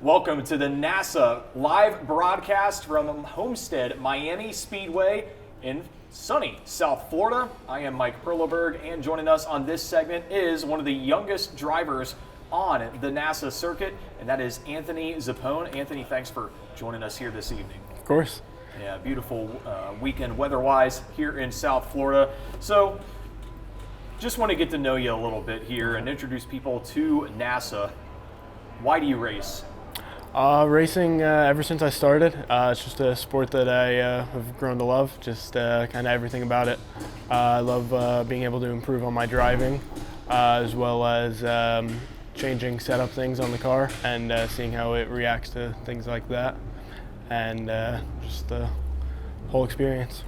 Welcome to the NASA live broadcast from Homestead Miami Speedway in sunny South Florida. I am Mike Perleberg, and joining us on this segment is one of the youngest drivers on the NASA circuit, and that is Anthony Zappone. Anthony, thanks for joining us here this evening. Of course. Yeah, beautiful weekend weather-wise here in South Florida. So, just want to get to know you a little bit here and introduce people to NASA. Why do you race? Racing, ever since I started, it's just a sport that I have grown to love, just kind of everything about it. I love being able to improve on my driving, as well as changing setup things on the car and seeing how it reacts to things like that, and just the whole experience.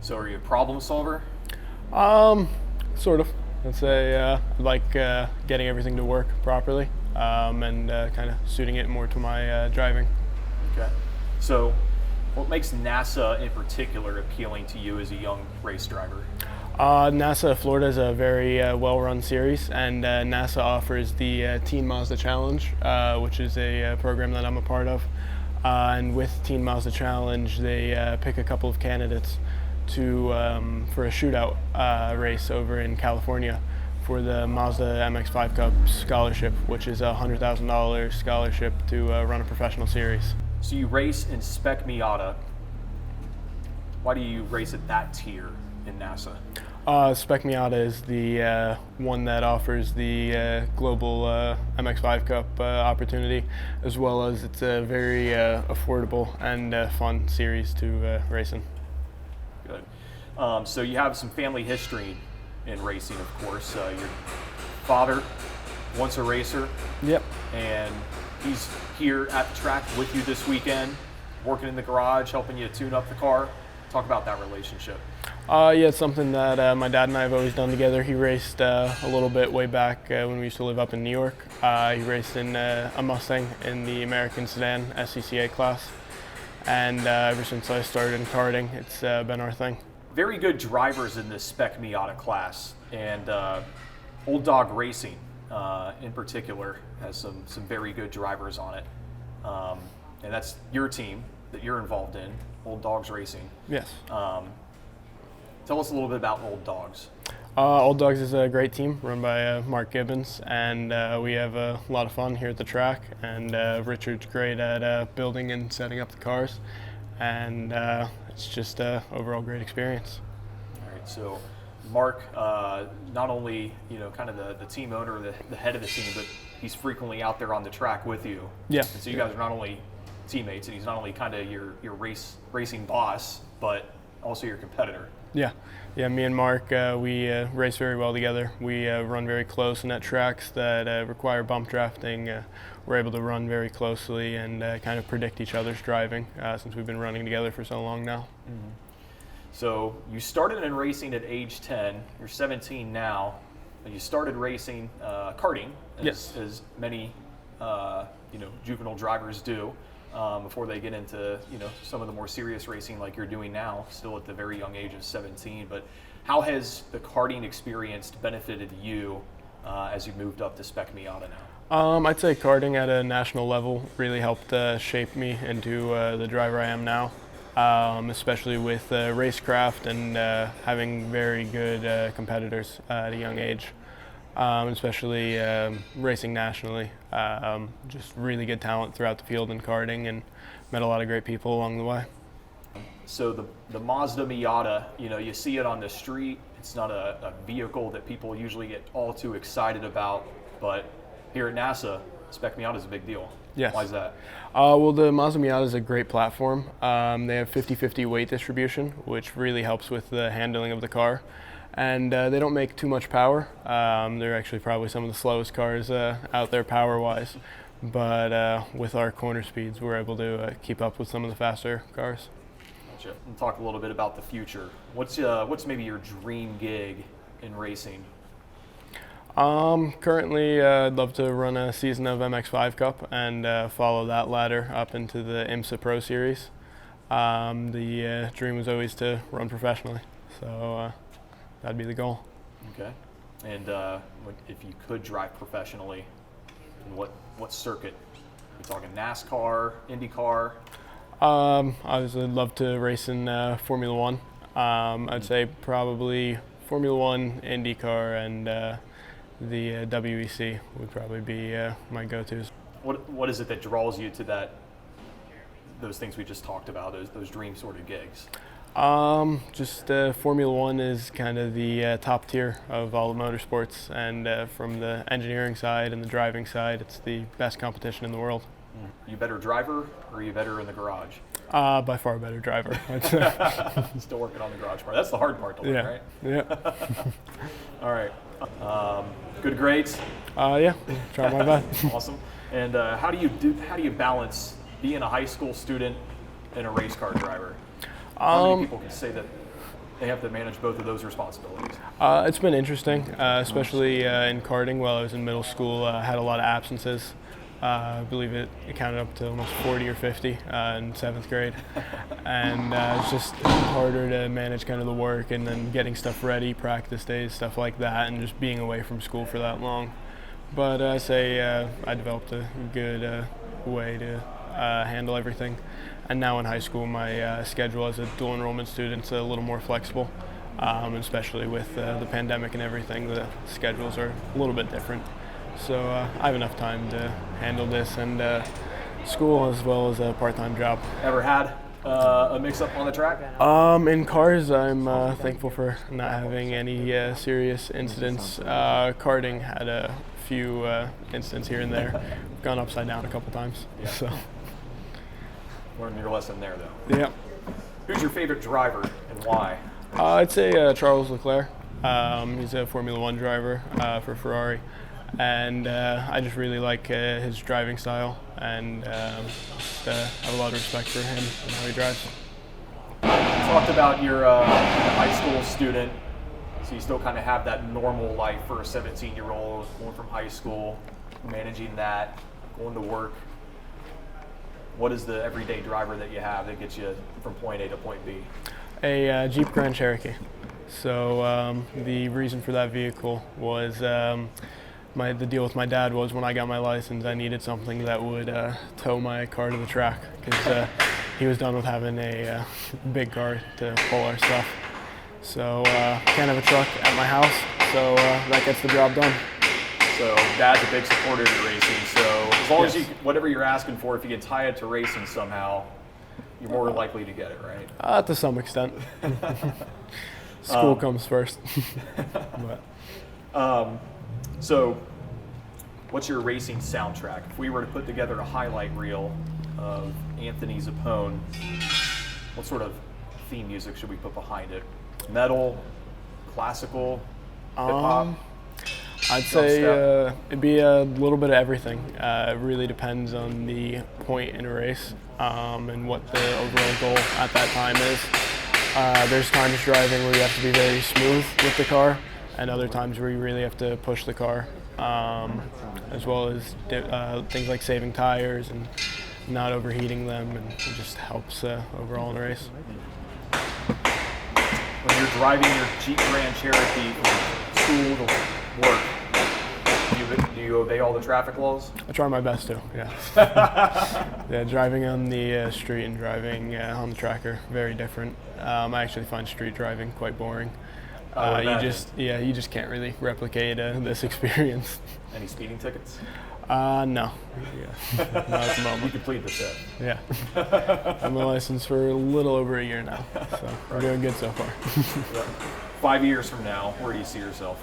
So are you a problem solver? Sort of. I'd say I like getting everything to work properly. And kind of suiting it more to my driving. Okay. So what makes NASA in particular appealing to you as a young race driver? NASA Florida is a very well-run series, and NASA offers the Teen Mazda Challenge, which is a program that I'm a part of. And with Teen Mazda Challenge, they pick a couple of candidates to for a shootout race over in California for the Mazda MX-5 Cup scholarship, which is a $100,000 scholarship to run a professional series. So you race in Spec Miata. Why do you race at that tier in NASA? Spec Miata is the one that offers the global MX-5 Cup opportunity, as well as it's a very affordable and fun series to race in. Good. So you have some family history in racing, of course. Your father, once a racer. Yep. And he's here at the track with you this weekend, working in the garage, helping you tune up the car. Talk about that relationship. Yeah, it's something that my dad and I have always done together. He raced a little bit way back when we used to live up in New York. He raced in a Mustang in the American Sedan SCCA class. And ever since I started in karting, it's been our thing. Very good drivers in this Spec Miata class, and Old Dog Racing in particular has some very good drivers on it. And that's your team that you're involved in, Old Dogs Racing. Yes. Tell us a little bit about Old Dogs. Old Dogs is a great team run by Mark Gibbons, and we have a lot of fun here at the track, and Richard's great at building and setting up the cars, and it's just an overall great experience. All right, so Mark, not only kind of the team owner, the head of the team, but he's frequently out there on the track with you. Yeah. And so you guys are not only teammates, and he's not only kind of your racing boss, but also your competitor. Yeah, me and Mark, we race very well together. We run very close in at tracks that require bump drafting. We're able to run very closely and kind of predict each other's driving since we've been running together for so long now. Mm-hmm. So you started in racing at age 10. You're 17 now. And you started racing karting, as many juvenile drivers do. Before they get into some of the more serious racing like you're doing now, still at the very young age of 17. But how has the karting experience benefited you as you moved up to Spec Miata now? I'd say karting at a national level really helped shape me into the driver I am now, especially with racecraft and having very good competitors at a young age. Especially racing nationally. Just really good talent throughout the field in karting, and met a lot of great people along the way. So the Mazda Miata, you see it on the street. It's not a vehicle that people usually get all too excited about, but here at NASA, Spec Miata is a big deal. Yes. Why is that? Well, the Mazda Miata is a great platform. They have 50-50 weight distribution, which really helps with the handling of the car. And they don't make too much power. They're actually probably some of the slowest cars out there power-wise. But with our corner speeds, we're able to keep up with some of the faster cars. Gotcha. And talk a little bit about the future. What's maybe your dream gig in racing? Currently, I'd love to run a season of MX-5 Cup and follow that ladder up into the IMSA Pro Series. The dream was always to run professionally, so that'd be the goal. Okay. And if you could drive professionally, in what circuit We're talking NASCAR, IndyCar. I would love to race in Formula One. I'd say probably Formula One, IndyCar, and the WEC would probably be my go-tos. What is it that draws you to those things we just talked about, those dream sort of gigs? Just Formula One is kind of the top tier of all the motorsports, and from the engineering side and the driving side, it's the best competition in the world. You better driver, or are you better in the garage? By far better driver. Still working on the garage part. That's the hard part to learn, right? Yeah. All right. Good grades? Yeah, try my best. Awesome. And how do you balance being a high school student and a race car driver? How many people can say that they have to manage both of those responsibilities? It's been interesting, especially in karting. While I was in middle school, I had a lot of absences. I believe it counted up to almost 40 or 50 in 7th grade. And it's just harder to manage kind of the work and then getting stuff ready, practice days, stuff like that, and just being away from school for that long. But I say I developed a good way to handle everything. And now in high school, my schedule as a dual enrollment student is a little more flexible, especially with the pandemic and everything. The schedules are a little bit different. So I have enough time to handle this and school as well as a part-time job. Ever had a mix-up on the track? In cars, I'm thankful for not having any serious incidents. Karting had a few incidents here and there. Gone upside down a couple times. Yeah. So. Learned your lesson there, though. Yeah. Who's your favorite driver and why? I'd say Charles Leclerc. He's a Formula One driver for Ferrari. And I just really like his driving style, and just, have a lot of respect for him and how he drives. You talked about you're a high school student, so you still kind of have that normal life for a 17-year-old, going from high school, managing that, going to work. What is the everyday driver that you have that gets you from point A to point B? A Jeep Grand Cherokee. So the reason for that vehicle was the deal with my dad was when I got my license, I needed something that would tow my car to the track, because he was done with having a big car to pull our stuff. So can't have a truck at my house, so that gets the job done. So Dad's a big supporter of your racing, so as long as whatever you're asking for, if you can tie it to racing somehow, you're more likely to get it, right? To some extent. School comes first. But. So, what's your racing soundtrack? If we were to put together a highlight reel of Anthony Zappone, what sort of theme music should we put behind it? Metal, classical, hip-hop? I'd say it'd be a little bit of everything. It really depends on the point in a race and what the overall goal at that time is. There's times driving where you have to be very smooth with the car, and other times where you really have to push the car, as well as things like saving tires and not overheating them, and it just helps overall in a race. When you're driving your Jeep Grand Cherokee from school to work, do you obey all the traffic laws? I try my best to, yeah. Yeah, driving on the street and driving on the track are very different. I actually find street driving quite boring. You just can't really replicate this experience. Any speeding tickets? No. Yeah. Not at the moment. You can plead the fifth. Yeah. I'm on license for a little over a year now, so we're doing good so far. 5 years from now, where do you see yourself?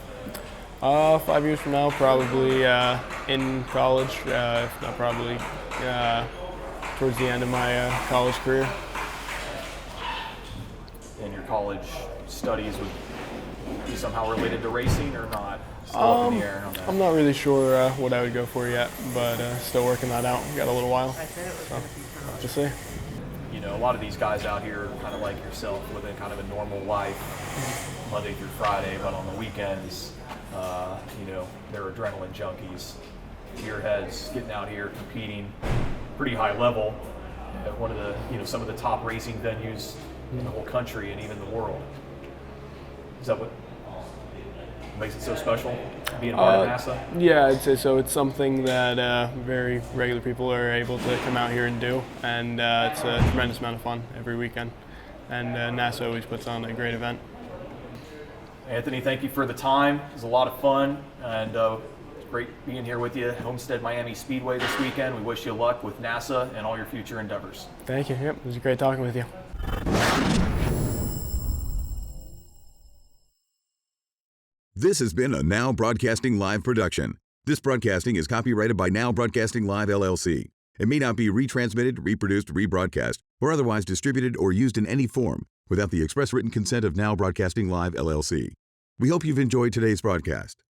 5 years from now, probably in college, if not probably towards the end of my college career. And your college studies would be somehow related to racing or not? Still up in the air on that. I'm not really sure what I would go for yet, but still working that out. Got a little while, so we'll just see. You know, a lot of these guys out here are kind of like yourself, living kind of a normal life, Monday through Friday, but on the weekends, they're adrenaline junkies. Gearheads getting out here competing pretty high level at one of the, some of the top racing venues in the whole country and even the world. Is that what? makes it so special being a part of NASA? Yeah, I'd say so. It's something that very regular people are able to come out here and do, and it's a tremendous amount of fun every weekend. And NASA always puts on a great event. Anthony, thank you for the time. It was a lot of fun, and it's great being here with you at Homestead Miami Speedway this weekend. We wish you luck with NASA and all your future endeavors. Thank you. Yep, it was great talking with you. This has been a Now Broadcasting Live production. This broadcasting is copyrighted by Now Broadcasting Live, LLC. It may not be retransmitted, reproduced, rebroadcast, or otherwise distributed or used in any form without the express written consent of Now Broadcasting Live, LLC. We hope you've enjoyed today's broadcast.